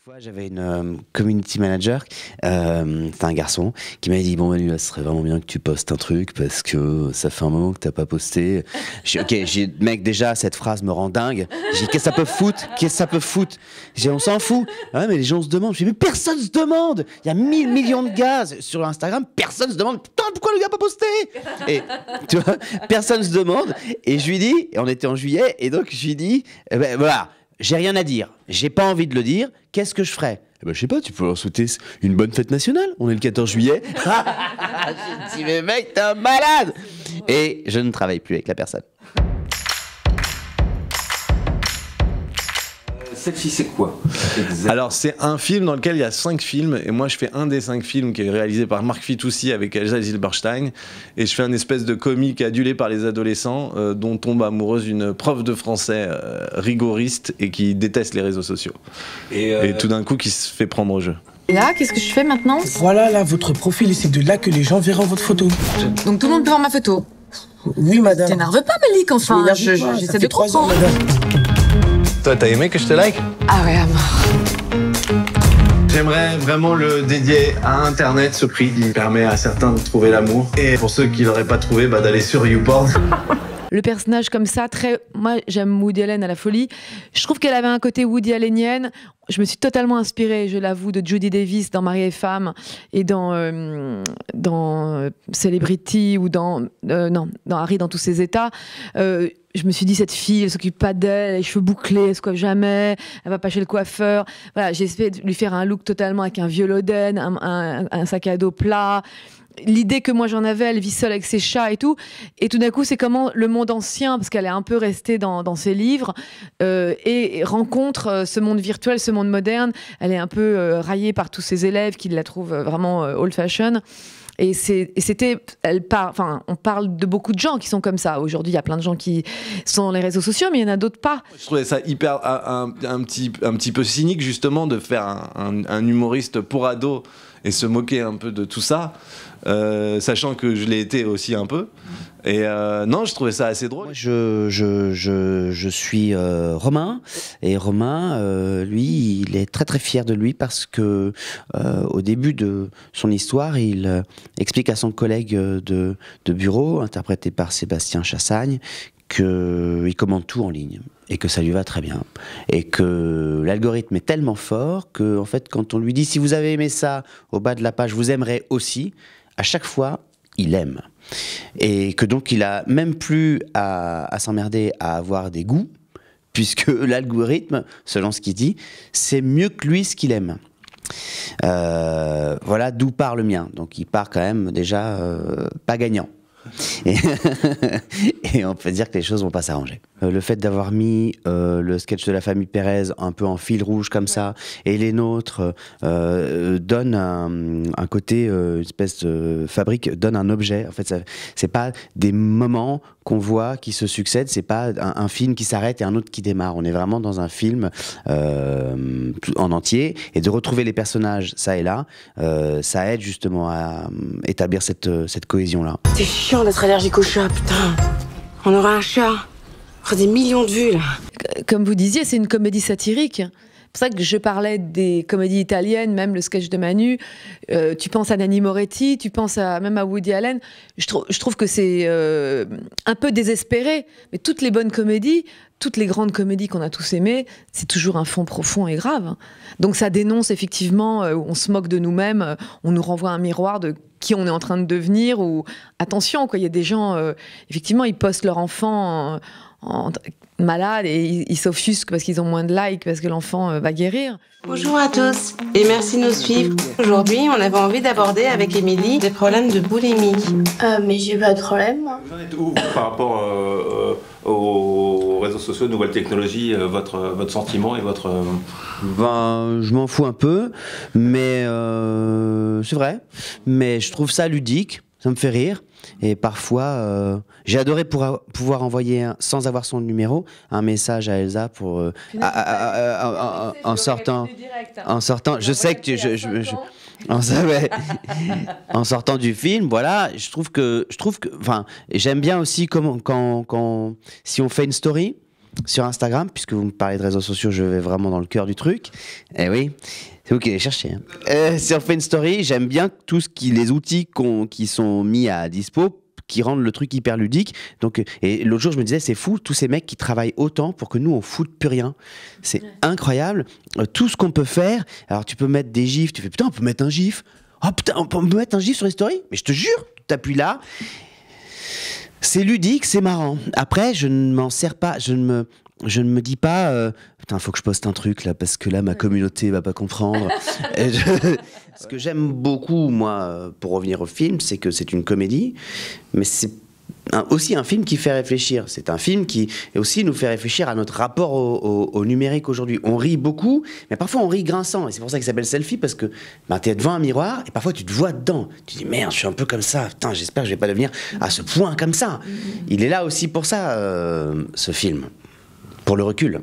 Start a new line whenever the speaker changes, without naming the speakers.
Fois, j'avais une community manager, c'est un garçon, qui m'a dit bon Manu, là, ce serait vraiment bien que tu postes un truc parce que ça fait un moment que t'as pas posté. J'ai dit, ok, mec, déjà cette phrase me rend dingue. J'ai dit qu'est-ce que ça peut foutre? Qu'est-ce que ça peut foutre? J'ai dit on s'en fout. Ah ouais, mais les gens se demandent. J'ai dit mais personne se demande. Il y a 1000 millions de gars sur Instagram, personne se demande. Putain, pourquoi le gars a pas posté? Et tu vois, personne se demande. Et je lui dis, et on était en juillet, et donc je lui dis, eh ben voilà. J'ai rien à dire, j'ai pas envie de le dire, qu'est-ce que je ferais? Eh ben, je sais pas, tu peux leur souhaiter une bonne fête nationale, on est le 14 juillet. J'ai dit, mais mec, t'es un malade! Et je ne travaille plus avec la personne.
Celle-ci, c'est quoi?
Alors, c'est un film dans lequel il y a 5 films, et moi je fais un des 5 films qui est réalisé par Marc Fitoussi avec Elsa Zilberstein, et je fais un espèce de comique adulé par les adolescents dont tombe amoureuse une prof de français rigoriste et qui déteste les réseaux sociaux. Et tout d'un coup qui se fait prendre au jeu.
Et là, qu'est-ce que je fais maintenant?
Voilà, là, votre profil, et c'est de là que les gens verront votre photo.
Donc tout le monde peut voir ma photo?
Oui, madame.
T'énerve pas, Malik, enfin, j'essaie de comprendre.
Toi, t'as aimé que je te like?
Ah ouais, à mort.
J'aimerais vraiment le dédier à Internet, ce prix qui permet à certains de trouver l'amour. Et pour ceux qui l'auraient pas trouvé, d'aller sur YouPorn.
Le personnage comme ça, moi j'aime Woody Allen à la folie. Je trouve qu'elle avait un côté Woody Allenienne. Je me suis totalement inspirée, je l'avoue, de Judy Davis dans Mari et Femme et dans Celebrity ou dans Harry dans tous ses états. Je me suis dit, cette fille, elle s'occupe pas d'elle, les cheveux bouclés, elle se coiffe jamais, elle va pas chez le coiffeur. Voilà, j'ai essayé de lui faire un look totalement avec un vieux Loden, un sac à dos plat. L'idée que moi j'en avais, elle vit seule avec ses chats et tout d'un coup c'est comment le monde ancien, parce qu'elle est un peu restée dans ses livres, et rencontre ce monde virtuel, ce monde moderne. Elle est un peu raillée par tous ses élèves qui la trouvent vraiment old fashion. Et on parle de beaucoup de gens qui sont comme ça. Aujourd'hui, il y a plein de gens qui sont dans les réseaux sociaux, mais il y en a d'autres pas.
Je trouvais ça hyper un petit peu cynique justement de faire un humoriste pour ados et se moquer un peu de tout ça, sachant que je l'ai été aussi un peu. Et non, je trouvais ça assez drôle.
Moi, je suis Romain, et Romain, lui, il est très très fier de lui parce que au début de son histoire, il explique à son collègue de bureau, interprété par Sébastien Chassagne, qu'il commande tout en ligne et que ça lui va très bien et que l'algorithme est tellement fort que en fait quand on lui dit si vous avez aimé ça au bas de la page vous aimerez aussi, à chaque fois il aime, et que donc il a même plus à s'emmerder à avoir des goûts puisque l'algorithme, selon ce qu'il dit, c'est mieux que lui ce qu'il aime. Voilà d'où part le mien, donc il part quand même déjà pas gagnant. Et on peut dire que les choses vont pas s'arranger. Le fait d'avoir mis le sketch de la famille Pérez un peu en fil rouge comme ça, et les nôtres donne un côté, une espèce de fabrique, donne un objet. En fait, c'est pas des moments qu'on voit qui se succèdent, c'est pas un film qui s'arrête et un autre qui démarre. On est vraiment dans un film en entier, et de retrouver les personnages ça et là, ça aide justement à établir cette cohésion-là.
C'est chiant d'être allergique au chat, putain. On aura un chat. On aura des millions de vues, là.
Comme vous disiez, c'est une comédie satirique. C'est pour ça que je parlais des comédies italiennes, même le sketch de Manu. Tu penses à Nanni Moretti, tu penses même à Woody Allen. Je trouve que c'est un peu désespéré. Mais toutes les bonnes comédies, toutes les grandes comédies qu'on a tous aimées, c'est toujours un fond profond et grave. Donc ça dénonce effectivement, on se moque de nous-mêmes, on nous renvoie un miroir de qui on est en train de devenir. Ou attention, quoi, il y a des gens, effectivement, ils postent leur enfant malade et ils s'offusquent parce qu'ils ont moins de likes, parce que l'enfant va guérir.
Bonjour à tous et merci de nous suivre. Aujourd'hui, on avait envie d'aborder avec Émilie des problèmes de boulimie.
Mais j'ai pas de problème, moi.
Vous en êtes où par rapport aux réseaux sociaux, nouvelles technologies, votre sentiment et votre...
Ben, je m'en fous un peu, mais c'est vrai. Mais je trouve ça ludique, ça me fait rire. Et parfois, j'ai adoré pouvoir envoyer, sans avoir son numéro, un message à Elsa pour en sortant. Je sais que en sortant du film, voilà. Je trouve que, enfin, j'aime bien aussi quand si on fait une story. sur Instagram, puisque vous me parlez de réseaux sociaux, je vais vraiment dans le cœur du truc. Eh oui, c'est vous qui les cherchez. Si on fait une story, j'aime bien les outils qui sont mis à dispo, qui rendent le truc hyper ludique. Donc, et l'autre jour, je me disais, c'est fou, tous ces mecs qui travaillent autant pour que nous, on foute plus rien. C'est incroyable. Tout ce qu'on peut faire. Alors, tu peux mettre des gifs. Tu fais, putain, on peut mettre un gif. Oh putain, on peut mettre un gif sur les stories. Mais je te jure, t'appuies là. C'est ludique, c'est marrant. Après, je ne m'en sers pas. Je ne me dis pas, putain, faut que je poste un truc là, parce que là, ma communauté va pas comprendre. Ce que j'aime beaucoup, moi, pour revenir au film, c'est que c'est une comédie, mais c'est aussi un film qui fait réfléchir. C'est un film qui aussi nous fait réfléchir à notre rapport au numérique aujourd'hui. On rit beaucoup, mais parfois on rit grinçant. Et c'est pour ça qu'il s'appelle Selfie, parce que tu es devant un miroir et parfois tu te vois dedans. Tu dis merde, je suis un peu comme ça. Putain, j'espère que je vais pas devenir à ce point comme ça. Il est là aussi pour ça, ce film, pour le recul.